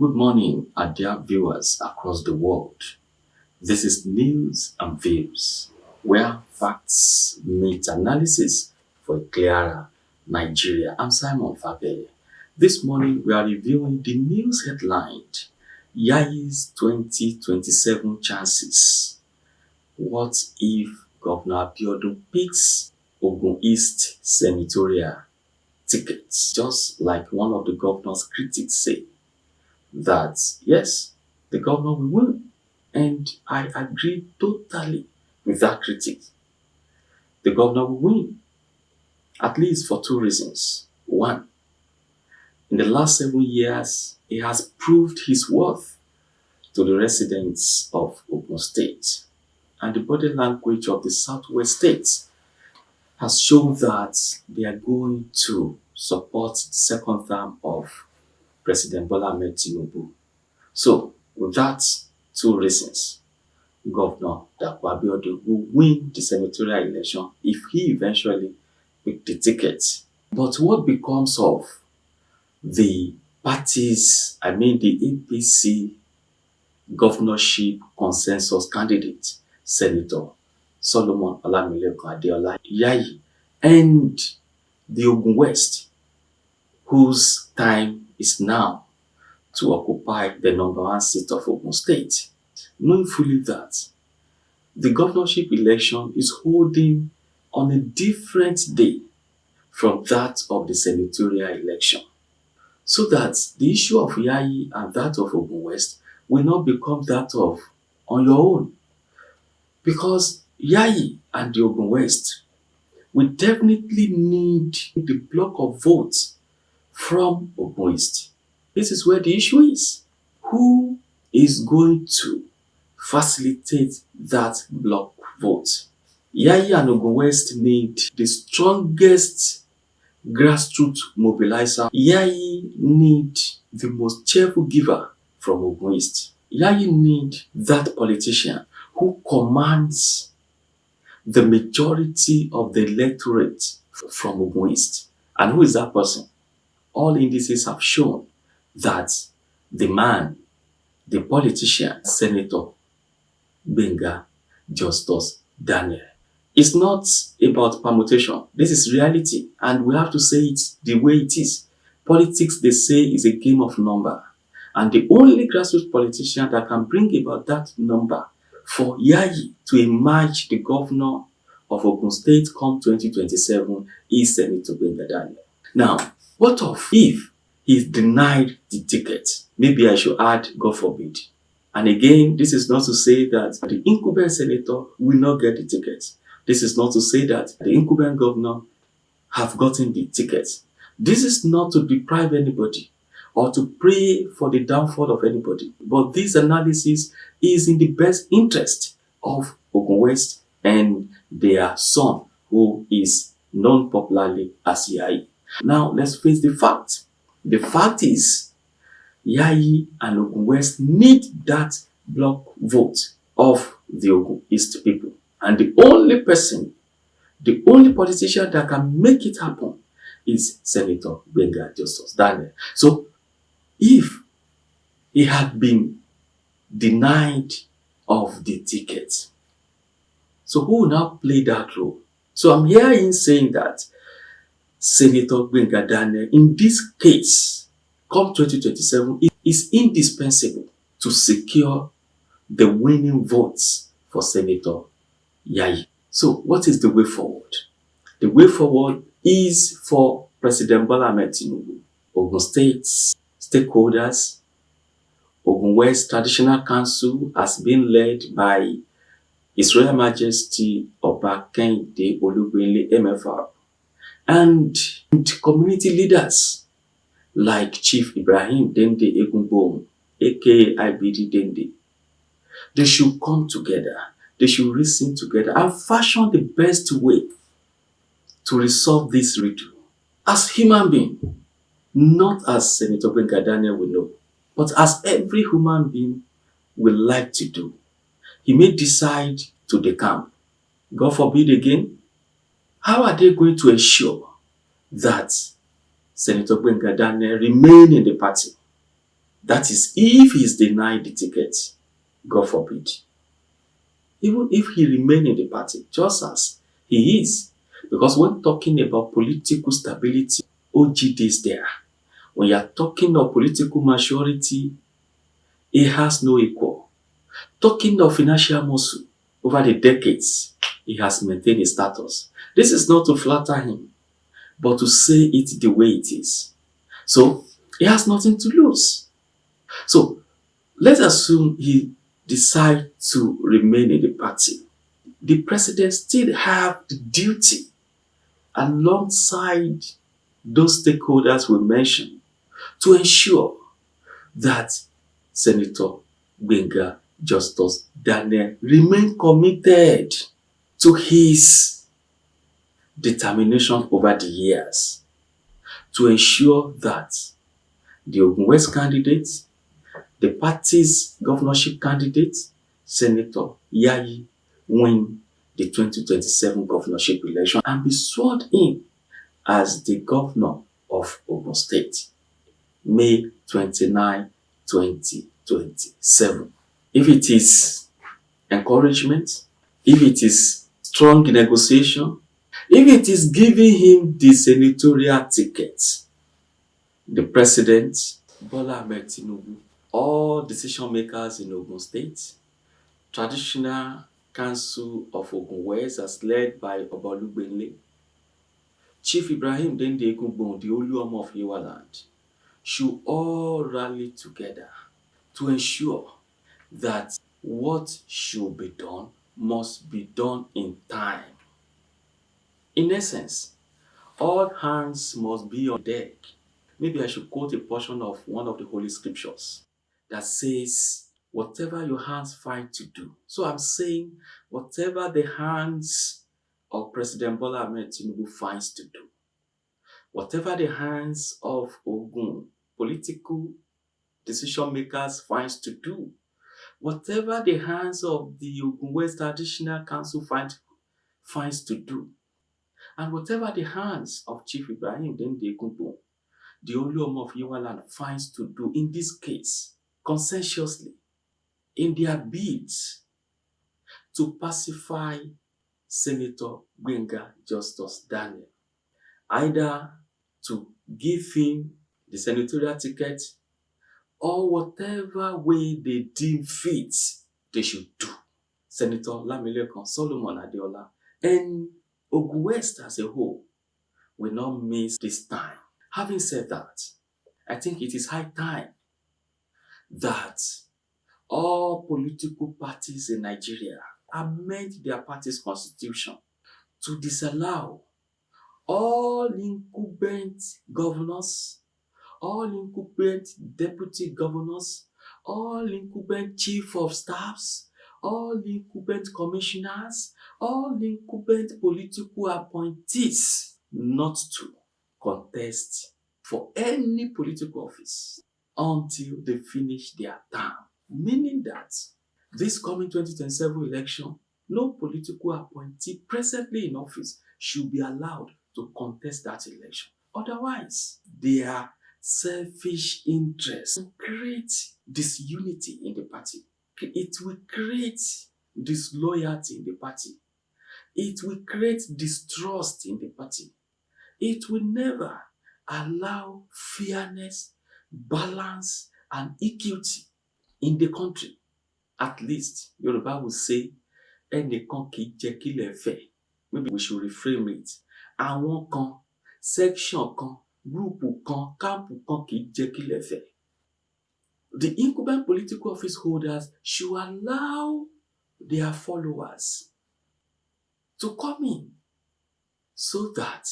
Good morning, our dear viewers across the world. This is News and Views, where facts meet analysis for a clearer Nigeria. I'm Simon FAKEYE. This morning, we are reviewing the news headline, Yayi's 2027 chances. What if Governor Abiodun picks Ogun East senatorial tickets? Just like one of the governor's critics say, that yes, the governor will win. And I agree totally with that critic. The governor will win, at least for two reasons. One, in the last 7 years, he has proved his worth to the residents of Ogun State. And the body language of the Southwest states has shown that they are going to support the second term of President Bola Ahmed Tinubu. So, with that two reasons, Governor Abiodun will win the senatorial election if he eventually picks the ticket. But what becomes of the parties, the APC governorship consensus candidate, Senator Solomon Olamilekan Adeola Yayi, and the Ogun West, whose time is now to occupy the #1 seat of Ogun State, knowing fully that the governorship election is holding on a different day from that of the senatorial election, so that the issue of Yayi and that of Ogun West will not become that of on your own. Because Yayi and the Ogun West will definitely need the block of votes from Ogun East. This is where the issue is. Who is going to facilitate that block vote? Yayi and Ogun West need the strongest grassroots mobilizer. Yayi need the most cheerful giver from Ogun East. Yayi need that politician who commands the majority of the electorate from Ogun East. And who is that person? All indices have shown that the man, the politician, Senator Gbenga Justus Daniel. It's not about permutation. This is reality, and we have to say it the way it is. Politics, they say, is a game of number. And the only grassroots politician that can bring about that number for Yayi to emerge the governor of Ogun State come 2027 is Senator Gbenga Daniel. Now, what of if he's denied the ticket? Maybe I should add, God forbid. And again, this is not to say that the incumbent senator will not get the ticket. This is not to say that the incumbent governor have gotten the ticket. This is not to deprive anybody or to pray for the downfall of anybody. But this analysis is in the best interest of Ogun West and their son, who is known popularly as Yayi. Now, let's face the fact. The fact is, Yayi and Ogun West need that block vote of the Ogun East people. And the only person, the only politician that can make it happen is Senator Gbenga Justus Daniel. So, if he had been denied of the ticket, so who will now play that role? So I'm hearing saying that Senator Gbenga Daniel, in this case, come 2027, is indispensable to secure the winning votes for Senator Yayi. So what is the way forward? The way forward is for President Bola Ahmed Tinubu, Ogun State stakeholders, Ogun West Traditional Council has been led by His Royal Majesty Oba Kehinde Olugbinle MFR, and community leaders like Chief Ibrahim Dende Egungbon, aka IBD Dende. They should come together. They should reason together and fashion the best way to resolve this riddle. As human being, not as Senator Gbenga Daniel will know, but as every human being will like to do. He may decide to decamp. God forbid again. How are they going to ensure that Senator Gbenga Daniel remain in the party? That is, if he is denied the ticket, God forbid, even if he remain in the party, just as he is. Because when talking about political stability, OGD is there. When you are talking of political maturity, it has no equal. Talking of financial muscle, over the decades, he has maintained his status. This is not to flatter him, but to say it the way it is. So, he has nothing to lose. So, let's assume he decides to remain in the party. The president still have the duty, alongside those stakeholders we mentioned, to ensure that Senator Gbenga Justus Daniel remain committed to his determination over the years to ensure that the Ogun West candidate, the party's governorship candidate, Senator Yayi, win the 2027 governorship election and be sworn in as the governor of Ogun State, May 29, 2027. If it is encouragement, if it is strong negotiation, if it is giving him the senatorial ticket, the president, Bola Ahmed Tinubu, all decision makers in Ogun State, traditional council of Ogun West as led by Obalugbenle, Chief Ibrahim Dende Egungbon, the Oluomo of Yewa land, should all rally together to ensure that what should be done must be done in time. In essence, all hands must be on deck. Maybe I should quote a portion of one of the Holy Scriptures that says, whatever your hands find to do. So I'm saying, whatever the hands of President Bola Ahmed Tinubu finds to do, whatever the hands of Ogun political decision makers finds to do, whatever the hands of the Ogun West Traditional Council finds to do, and whatever the hands of Chief Ibrahim Dende Egungbon, the Oluomo of Yewa land, finds to do in this case, conscientiously, in their bids to pacify Senator Gbenga Justus Daniel, either to give him the senatorial ticket or whatever way they deem fit they should do. Senator Lamilekan Solomon Adeola and Ogun West as a whole will not miss this time. Having said that, I think it is high time that all political parties in Nigeria amend their party's constitution to disallow all incumbent governors, all incumbent deputy governors, all incumbent chief of staffs, all incumbent commissioners, all incumbent political appointees not to contest for any political office until they finish their term. Meaning that this coming 2027 election, no political appointee presently in office should be allowed to contest that election. Otherwise, their selfish interests will create disunity in the party. It will create disloyalty in the party. It will create distrust in the party. It will never allow fairness, balance, and equity in the country. At least, Yoruba will say, ẹnìkan kì í jẹ́ kílẹ̀ fẹ̀. Maybe we should reframe it. Àwọn kan, section kan, group kan, camp kan kì í jẹ́ kílẹ̀ fẹ̀. The incumbent political office holders should allow their followers to come in so that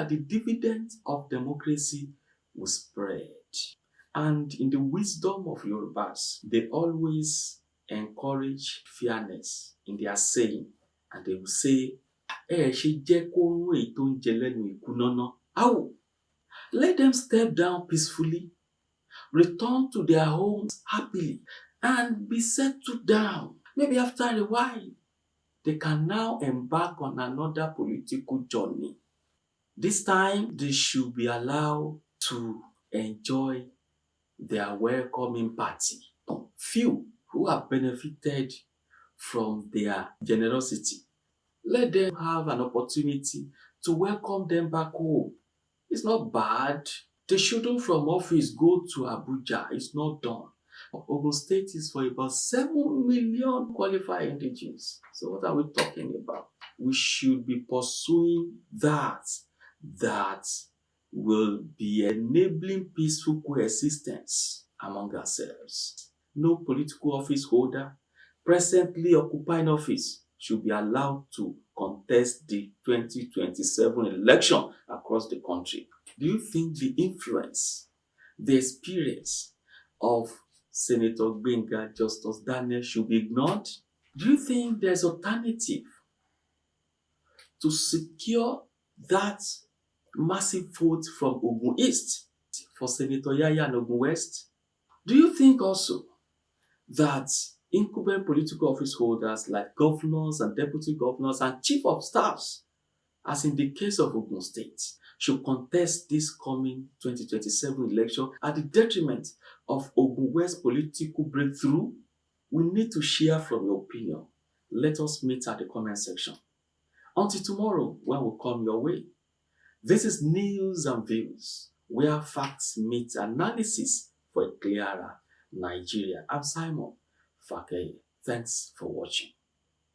the dividend of democracy will spread. And in the wisdom of Yorubas, they always encourage fairness in their saying. And they will say, ṣe jẹ́ kó rún èyí tó ń jẹ lẹ́nu ìkúná náà. Let them step down peacefully, return to their homes happily, and be settled down. Maybe after a while, they can now embark on another political journey. This time, they should be allowed to enjoy their welcoming party. Few who have benefited from their generosity, let them have an opportunity to welcome them back home. It's not bad. They shouldn't from office go to Abuja. It's not done. Ogun State is for about 7 million qualified indigenes. So what are we talking about? We should be pursuing that will be enabling peaceful coexistence among ourselves. No political office holder presently occupying office should be allowed to contest the 2027 election across the country. Do you think the influence, the experience of Senator Gbenga Justice Daniel should be ignored? Do you think there's alternative to secure that massive vote from Ogun East for Senator Yayi and Ogun West? Do you think also that incumbent political office holders like governors and deputy governors and chief of staffs, as in the case of Ogun State, should contest this coming 2027 election at the detriment of Ogun West political breakthrough? We need to share from your opinion. Let us meet at the comment section. Until tomorrow, when we come your way. This is News and Views, where facts meet analysis for a clearer Nigeria. I'm Simon FAKEYE. Thanks for watching.